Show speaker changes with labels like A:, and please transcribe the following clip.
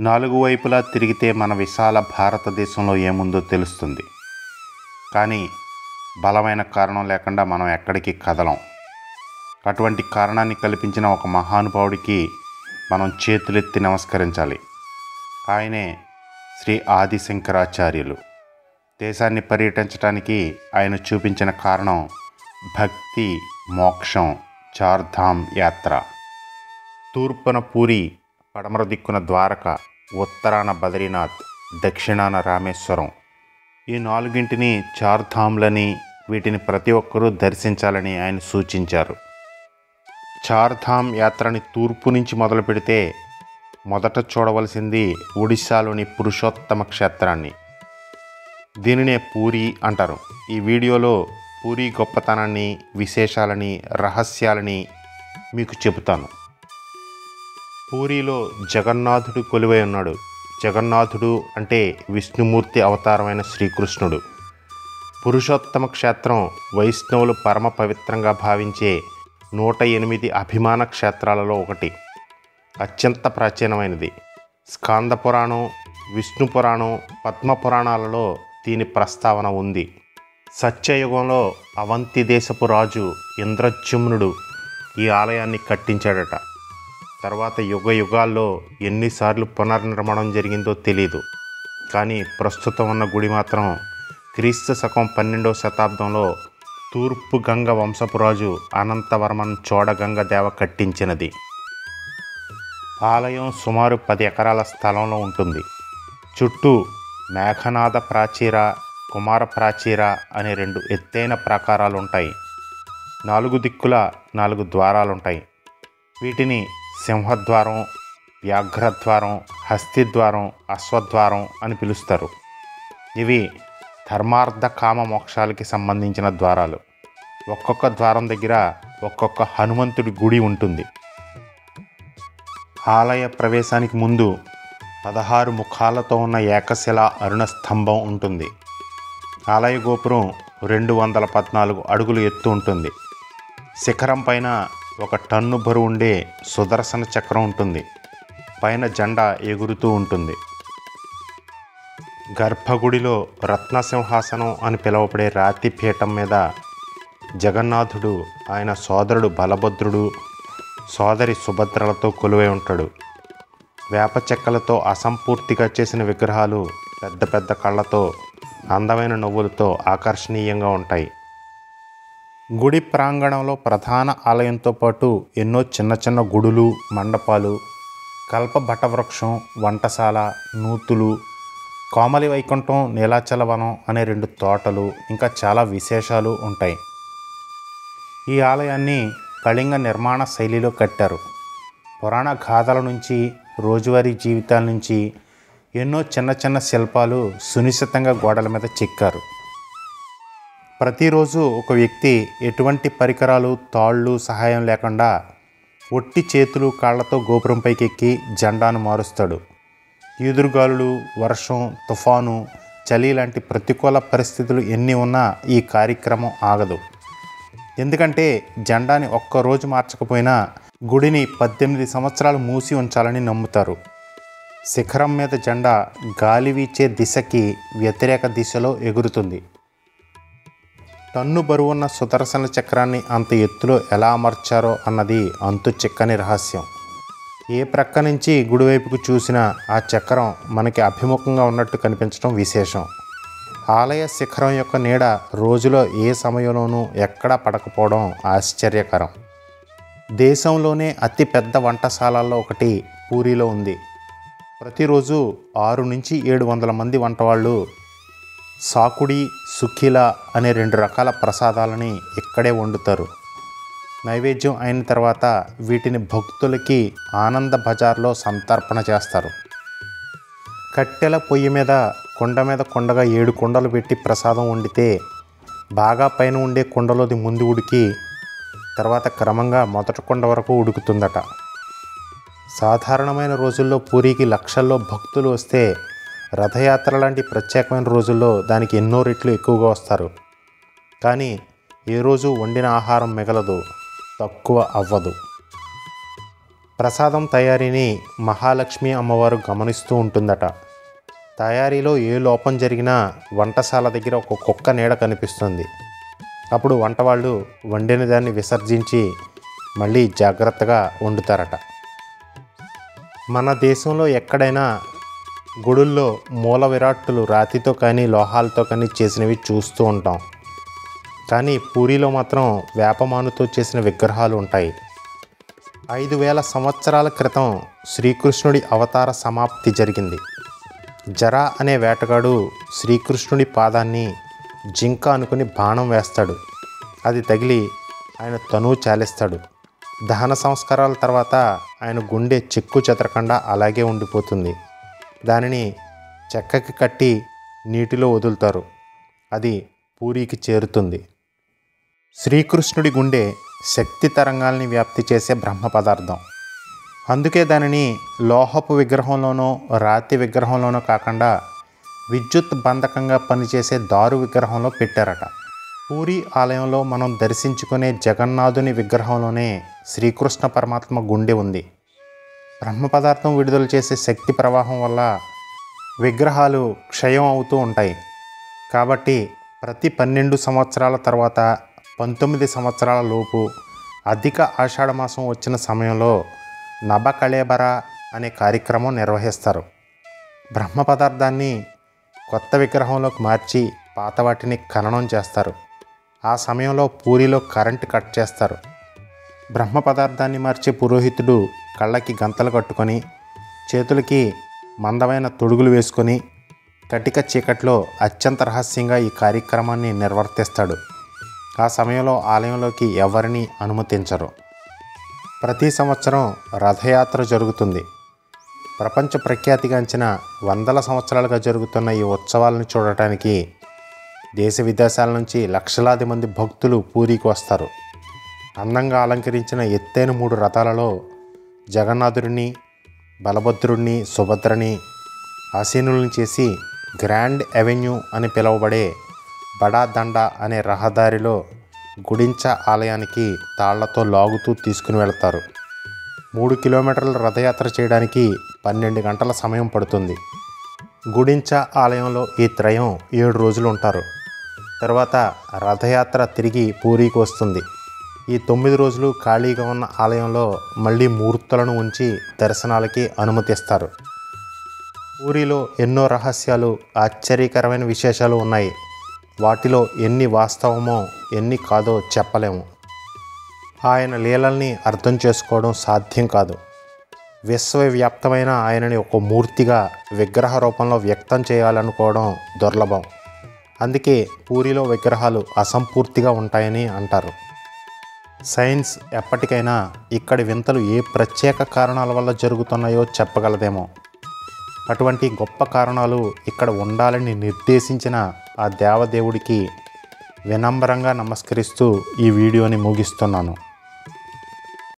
A: నాలుగు వైపులా తిరిగితే మన విశాల భారతదేశంలో ఏముందో తెలుస్తుంది. కానీ బలమైన కారణం లేకుండా మనం ఎక్కడికి కదలం. అటువంటి కారణాన్ని కల్పించిన ఒక మహానుభావుడికి మనం చేతులెత్తి నమస్కరించాలి. ఆయనే శ్రీ ఆదిశంకరాచార్యులు. దేశాన్ని పర్యటించడానికి ఆయన చూపించిన కారణం భక్తి, మోక్షం, చార్ధామ్ యాత్ర. తూర్పున పూరి, పడమర దిక్కున ద్వారక, ఉత్తరాన బద్రీనాథ్, దక్షిణాన రామేశ్వరం. ఈ నాలుగింటిని చార్ధామ్లని, వీటిని ప్రతి ఒక్కరూ దర్శించాలని ఆయన సూచించారు. చార్ధామ్ యాత్రని తూర్పు నుంచి మొదలు పెడితే మొదట చూడవలసింది ఒడిశాలోని పురుషోత్తమ క్షేత్రాన్ని. దీనినే పూరి అంటారు. ఈ వీడియోలో పూరి గొప్పతనాన్ని, విశేషాలని, రహస్యాలని మీకు చెబుతాను. పూరిలో జగన్నాథుడు కొలువై ఉన్నాడు. జగన్నాథుడు అంటే విష్ణుమూర్తి అవతారమైన శ్రీకృష్ణుడు. పురుషోత్తమ క్షేత్రం వైష్ణవులు పరమ పవిత్రంగా భావించే 108 అభిమాన క్షేత్రాలలో ఒకటి. అత్యంత ప్రాచీనమైనది. స్కాంద పురాణం, విష్ణు పురాణం, పద్మ పురాణాలలో దీని ప్రస్తావన ఉంది. సత్యయుగంలో అవంతి దేశపు రాజు ఇంద్రజుమ్నుడు ఈ ఆలయాన్ని కట్టించాడట. తర్వాత యుగ యుగాల్లో ఎన్నిసార్లు పునర్నిర్మాణం జరిగిందో తెలీదు. కానీ ప్రస్తుతం ఉన్న గుడి మాత్రం క్రీస్తు శకం 12వ శతాబ్దంలో తూర్పు గంగ వంశపురాజు అనంతవర్మన్ చోడగంగ దేవ కట్టించినది. ఆలయం సుమారు 10 ఎకరాల స్థలంలో ఉంటుంది. చుట్టూ మేఘనాథ ప్రాచీర, కుమార ప్రాచీర అనే 2 ఎత్తైన ప్రాకారాలు ఉంటాయి. 4 దిక్కుల 4 ద్వారాలుంటాయి. వీటిని సింహద్వారం, వ్యాఘ్రద్వారం, హస్తిద్వారం, అశ్వద్వారం అని పిలుస్తారు. ఇవి ధర్మార్థ కామ మోక్షాలకి సంబంధించిన ద్వారాలు. ఒక్కొక్క ద్వారం దగ్గర ఒక్కొక్క హనుమంతుడి గుడి ఉంటుంది. ఆలయ ప్రవేశానికి ముందు 16 ముఖాలతో ఉన్న ఏకశిల అరుణ స్తంభం ఉంటుంది. ఆలయ గోపురం 214 అడుగులు ఎత్తు ఉంటుంది. శిఖరం పైన 1 టన్ను బరువు ఉండే సుదర్శన చక్రం ఉంటుంది. పైన జెండా ఎగురుతూ ఉంటుంది. గర్భగుడిలో రత్నసింహాసనం అని పిలువబడే రాతి పీఠం మీద జగన్నాథుడు, ఆయన సోదరుడు బలభద్రుడు, సోదరి సుభద్రలతో కొలువై ఉంటాడు. వేప చెక్కలతో అసంపూర్తిగా చేసిన విగ్రహాలు పెద్ద పెద్ద కళ్ళతో, అందమైన నవ్వులతో ఆకర్షణీయంగా ఉంటాయి. గుడి ప్రాంగణంలో ప్రధాన ఆలయంతో పాటు ఎన్నో చిన్న చిన్న గుడులు, మండపాలు, కల్ప బటవృక్షం, వంటశాల, నూతులు, కోమలి వైకుంఠం, నీలాచలవనం అనే 2 తోటలు, ఇంకా చాలా విశేషాలు ఉంటాయి. ఈ ఆలయాన్ని కళింగ నిర్మాణ శైలిలో కట్టారు. పురాణ గాథల నుంచి, రోజువారీ జీవితాల నుంచి ఎన్నో చిన్న చిన్న శిల్పాలు సునిశ్చితంగా గోడల మీద చెక్కారు. ప్రతిరోజు ఒక వ్యక్తి ఎటువంటి పరికరాలు, తాళ్ళు సహాయం లేకుండా ఒట్టి చేతులు, కాళ్లతో గోపురంపైకి ఎక్కి జెండాను మారుస్తాడు. ఈదురుగాలులు, వర్షం, తుఫాను, చలి లాంటి ప్రతికూల పరిస్థితులు ఎన్ని ఉన్నా ఈ కార్యక్రమం ఆగదు. ఎందుకంటే జెండాని ఒక్కరోజు మార్చకపోయినా గుడిని 18 సంవత్సరాలు మూసి ఉంచాలని నమ్ముతారు. శిఖరం మీద జెండా గాలి వీచే దిశకి వ్యతిరేక దిశలో ఎగురుతుంది. టన్ను బరువున్న సుదర్శన చక్రాన్ని అంత ఎత్తులో ఎలా అమర్చారో అన్నది అంతు చిక్కని రహస్యం. ఏ ప్రక్క నుంచి గుడివైపుకు చూసినా ఆ చక్రం మనకి అభిముఖంగా ఉన్నట్టు కనిపించడం విశేషం. ఆలయ శిఖరం యొక్క నీడ రోజులో ఏ సమయంలోనూ ఎక్కడా పడకపోవడం ఆశ్చర్యకరం. దేశంలోనే అతి పెద్ద వంటశాలల్లో ఒకటి పూరిలో ఉంది. ప్రతిరోజు 6 నుంచి 700 మంది వంటవాళ్ళు సాకుడి, సుఖిల అనే 2 రకాల ప్రసాదాలని ఇక్కడే వండుతారు. నైవేద్యం అయిన తర్వాత వీటిని భక్తులకి ఆనంద బజార్లో సంతర్పణ చేస్తారు. కట్టెల పొయ్యి మీద కొండగా 7 కుండలు పెట్టి ప్రసాదం వండితే బాగా పైన ఉండే కుండలోది ముందు ఉడికి తర్వాత క్రమంగా మొదటి కుండ వరకు ఉడుకుతుందట. సాధారణమైన రోజుల్లో పూరికి లక్షల్లో భక్తులు వస్తే రథయాత్ర లాంటి ప్రత్యేకమైన రోజుల్లో దానికి ఎన్నో రెట్లు ఎక్కువగా వస్తారు. కానీ ఏ రోజు వండిన ఆహారం మిగలదు, తక్కువ అవ్వదు. ప్రసాదం తయారీని మహాలక్ష్మి అమ్మవారు గమనిస్తూ ఉంటుందట. తయారీలో ఏ లోపం జరిగినా వంటశాల దగ్గర ఒక కుక్క నీడ కనిపిస్తుంది. అప్పుడు వంటవాళ్ళు వండిన దాన్ని విసర్జించి మళ్ళీ జాగ్రత్తగా వండుతారట. మన దేశంలో ఎక్కడైనా గుడుల్లో మూల విరాట్టులు రాతితో కానీ లోహాలతో కానీ చేసినవి చూస్తూ ఉంటాం. కానీ పూరిలో మాత్రం వేపమానుతో చేసిన విగ్రహాలు ఉంటాయి. 5000 సంవత్సరాల క్రితం శ్రీకృష్ణుడి అవతార సమాప్తి జరిగింది. జరా అనే వేటగాడు శ్రీకృష్ణుడి పాదాన్ని జింక అనుకుని బాణం వేస్తాడు. అది తగిలి ఆయన తనువు చాలిస్తాడు. దహన సంస్కారాల తర్వాత ఆయన గుండె చెక్కు చెదరకుండా అలాగే ఉండిపోతుంది. దానిని చెక్కకి కట్టి నీటిలో వదులుతారు. అది పూరికి చేరుతుంది. శ్రీకృష్ణుడి గుండె శక్తి తరంగాల్ని వ్యాప్తి చేసే బ్రహ్మ పదార్థం. అందుకే దానిని లోహపు విగ్రహంలోనో రాతి విగ్రహంలోనో కాకుండా విద్యుత్ బంధకంగా పనిచేసే దారు విగ్రహంలో పెట్టారట. పూరి ఆలయంలో మనం దర్శించుకునే జగన్నాథుని విగ్రహంలోనే శ్రీకృష్ణ పరమాత్మ గుండె ఉంది. బ్రహ్మ పదార్థం విడుదల చేసే శక్తి ప్రవాహం వల్ల విగ్రహాలు క్షయం అవుతూ ఉంటాయి. కాబట్టి ప్రతి 12 సంవత్సరాల తర్వాత 19 సంవత్సరాల లోపు అధిక ఆషాఢమాసం వచ్చిన సమయంలో నభకళేబర అనే కార్యక్రమం నిర్వహిస్తారు. బ్రహ్మ పదార్థాన్ని కొత్త విగ్రహంలోకి మార్చి పాత వాటిని ఖననం చేస్తారు. ఆ సమయంలో పూరిలో కరెంటు కట్ చేస్తారు. బ్రహ్మ పదార్థాన్ని మార్చే పురోహితుడు కళ్ళకి గంతలు కట్టుకొని చేతులకి మందమైన తొడుగులు వేసుకొని కటిక చీకట్లో అత్యంత రహస్యంగా ఈ కార్యక్రమాన్ని నిర్వర్తిస్తాడు. ఆ సమయంలో ఆలయంలోకి ఎవరిని అనుమతించరు. ప్రతి సంవత్సరం రథయాత్ర జరుగుతుంది. ప్రపంచ ప్రఖ్యాతిగాంచిన 100 సంవత్సరాలుగా జరుగుతున్న ఈ ఉత్సవాలను చూడటానికి దేశ విదేశాల నుంచి లక్షలాది మంది భక్తులు పూరికి వస్తారు. అందంగా అలంకరించిన ఎత్తైన 3 రథాలలో జగన్నాథుడిని, బలభద్రుడిని, సుభద్రని ఆసీనులను చేసి గ్రాండ్ అవెన్యూ అని పిలువబడే బడా దండ అనే రహదారిలో గుడించ ఆలయానికి తాళ్లతో లాగుతూ తీసుకుని వెళతారు. 3 కిలోమీటర్ల రథయాత్ర చేయడానికి 12 గంటల సమయం పడుతుంది. గుడించ ఆలయంలో ఈ త్రయం 7 రోజులు ఉంటారు. తర్వాత రథయాత్ర తిరిగి పూరికి వస్తుంది. ఈ 9 రోజులు ఖాళీగా ఉన్న ఆలయంలో మళ్ళీ మూర్తులను ఉంచి దర్శనాలకి అనుమతిస్తారు. పూరిలో ఎన్నో రహస్యాలు, ఆశ్చర్యకరమైన విశేషాలు ఉన్నాయి. వాటిలో ఎన్ని వాస్తవమో ఎన్ని కాదో చెప్పలేము. ఆయన లీలల్ని అర్థం చేసుకోవడం సాధ్యం కాదు. విశ్వవ్యాప్తమైన ఆయనని ఒక మూర్తిగా విగ్రహ రూపంలో వ్యక్తం చేయాలనుకోవడం దుర్లభం. అందుకే పూరిలో విగ్రహాలు అసంపూర్తిగా ఉంటాయని అంటారు. సైన్స్ ఎప్పటికైనా ఇక్కడి వింతలు ఏ ప్రత్యేక కారణాల వల్ల జరుగుతున్నాయో చెప్పగలదేమో. అటువంటి గొప్ప కారణాలు ఇక్కడ ఉండాలని నిర్దేశించిన ఆ దేవదేవుడికి వినమ్రంగా నమస్కరిస్తూ ఈ వీడియోని ముగిస్తున్నాను.